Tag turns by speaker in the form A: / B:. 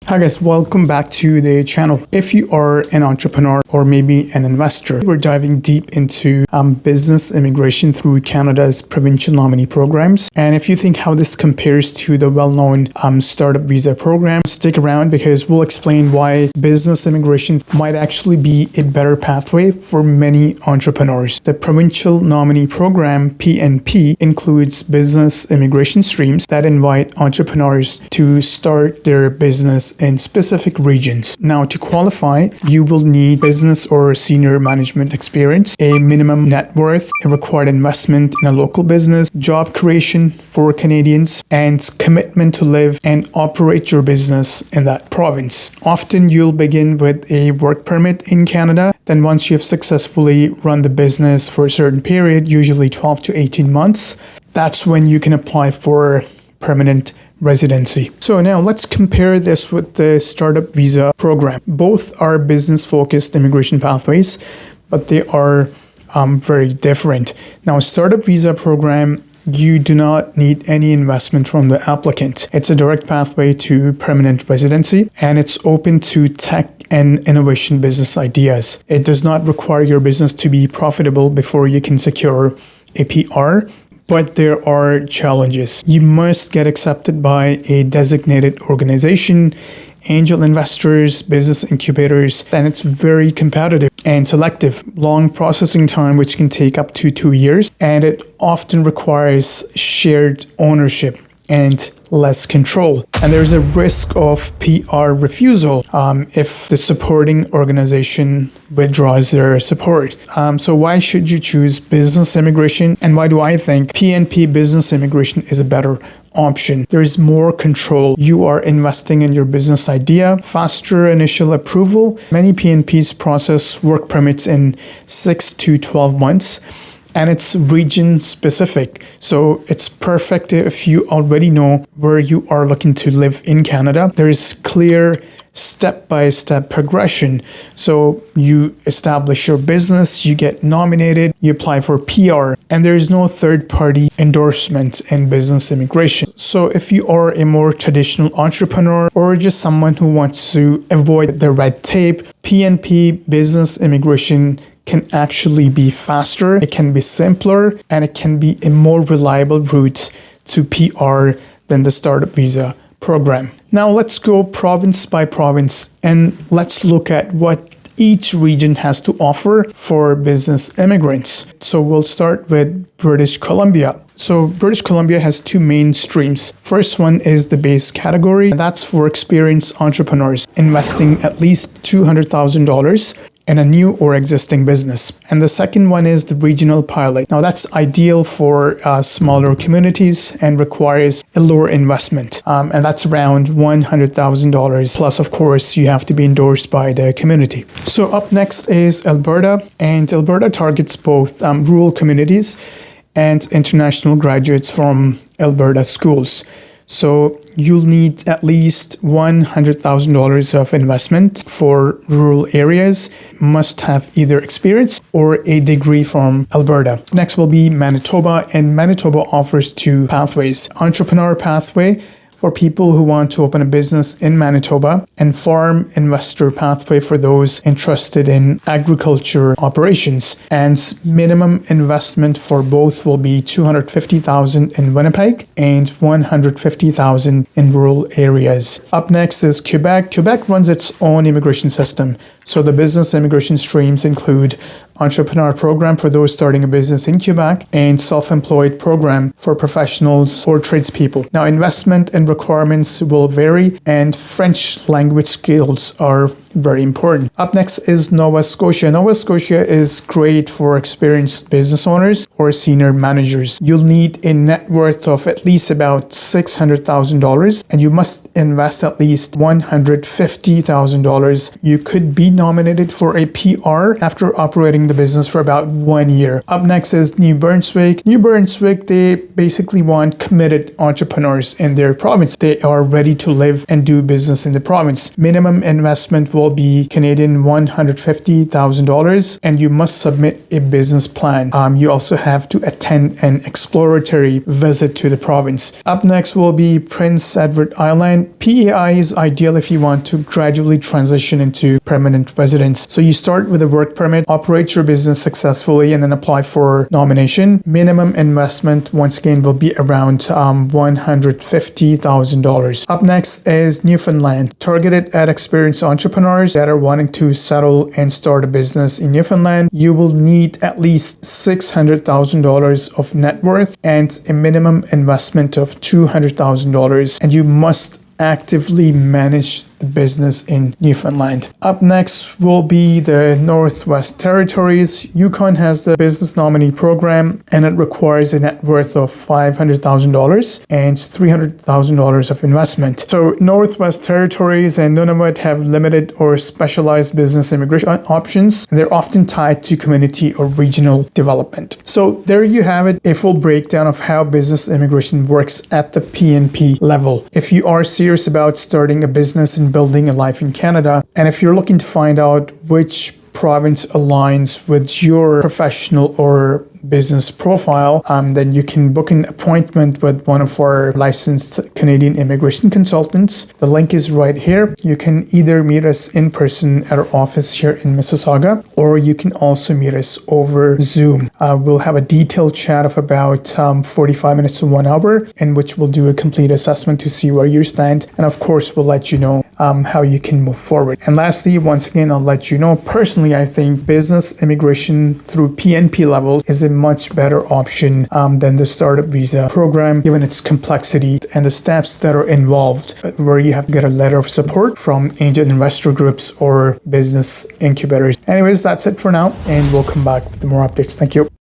A: Hi guys, welcome back to the channel. If you are an entrepreneur or maybe an investor, we're diving deep into business immigration through Canada's Provincial Nominee Programs. And if you think how this compares to the well-known startup visa program, stick around because we'll explain why business immigration might actually be a better pathway for many entrepreneurs. The Provincial Nominee Program, PNP, includes business immigration streams that invite entrepreneurs to start their business in specific regions. Now, to qualify, you will need business or senior management experience, a minimum net worth, a required investment in a local business, job creation for Canadians, and commitment to live and operate your business in that province. Often, you'll begin with a work permit in Canada. Then once you have successfully run the business for a certain period, usually 12 to 18 months, that's when you can apply for permanent residency. So now let's compare this with the startup visa program. Both are business-focused immigration pathways, but they are very different. Now, a startup visa program, you do not need any investment from the applicant. It's a direct pathway to permanent residency, and it's open to tech and innovation business ideas. It does not require your business to be profitable before you can secure a PR. But there are challenges. You must get accepted by a designated organization, angel investors, business incubators, and it's very competitive and selective. Long processing time, which can take up to 2 years, and it often requires shared ownership and less control. And there's a risk of PR refusal if the supporting organization withdraws their support. So why should you choose business immigration? And why do I think PNP business immigration is a better option? There is more control. You are investing in your business idea, faster initial approval. Many PNPs process work permits in 6 to 12 months. And it's region specific. So it's perfect if you already know where you are looking to live in Canada. There is clear step-by-step progression. So you establish your business, you get nominated, you apply for PR, and there is no third-party endorsement in business immigration. So if you are a more traditional entrepreneur or just someone who wants to avoid the red tape, PNP business immigration can actually be faster, it can be simpler, and it can be a more reliable route to PR than the startup visa program. Now let's go province by province and let's look at what each region has to offer for business immigrants. So we'll start with British Columbia. So British Columbia has two main streams. First one is the base category, and that's for experienced entrepreneurs investing at least $200,000 in a new or existing business. And the second one is the regional pilot. Now that's ideal for smaller communities and requires a lower investment. And that's around $100,000. Plus, of course, you have to be endorsed by the community. So up next is Alberta, and Alberta targets both rural communities and international graduates from Alberta schools. So you'll need at least $100,000 of investment for rural areas. Must have either experience or a degree from Alberta. Next will be Manitoba, and Manitoba offers two pathways. Entrepreneur pathway for people who want to open a business in Manitoba, and farm investor pathway for those interested in agriculture operations. And minimum investment for both will be $250,000 in Winnipeg and $150,000 in rural areas. Up next is Quebec. Quebec runs its own immigration system. So the business immigration streams include entrepreneur program for those starting a business in Quebec and self-employed program for professionals or tradespeople. Now, investment and requirements will vary, and French language skills are very important. Up next is Nova Scotia. Nova Scotia is great for experienced business owners or senior managers. You'll need a net worth of at least about $600,000, and you must invest at least $150,000. You could be nominated for a PR after operating the business for about 1 year. Up next is New Brunswick. New Brunswick, they basically want committed entrepreneurs in their province. They are ready to live and do business in the province. Minimum investment will be Canadian $150,000, and you must submit a business plan. You also have to attend an exploratory visit to the province. Up next will be Prince Edward Island. PEI is ideal if you want to gradually transition into permanent residence. So you start with a work permit, operate your business successfully, and then apply for nomination. Minimum investment, once again, will be around $150,000. Up next is Newfoundland, targeted at experienced entrepreneurs that are wanting to settle and start a business in Newfoundland. You will need at least $600,000 of net worth and a minimum investment of $200,000, and you must actively manage the business in Newfoundland. Up next will be the Northwest Territories. Yukon has the Business Nominee Program, and it requires a net worth of $500,000 and $300,000 of investment. So Northwest Territories and Nunavut have limited or specialized business immigration options, and they're often tied to community or regional development. So there you have it, a full breakdown of how business immigration works at the PNP level. If you are serious about starting a business and building a life in Canada, and if you're looking to find out which province aligns with your professional or business profile, then you can book an appointment with one of our licensed Canadian immigration consultants. The link is right here. You can either meet us in person at our office here in Mississauga, or you can also meet us over Zoom. We'll have a detailed chat of about 45 minutes to 1 hour, in which we'll do a complete assessment to see where you stand. And of course, we'll let you know how you can move forward. And lastly, once again, I'll let you know, personally, I think business immigration through PNP levels is a much better option than the startup visa program, given its complexity and the steps that are involved, where you have to get a letter of support from angel investor groups or business incubators. Anyways, that's it for now, and we'll come back with more updates. Thank you.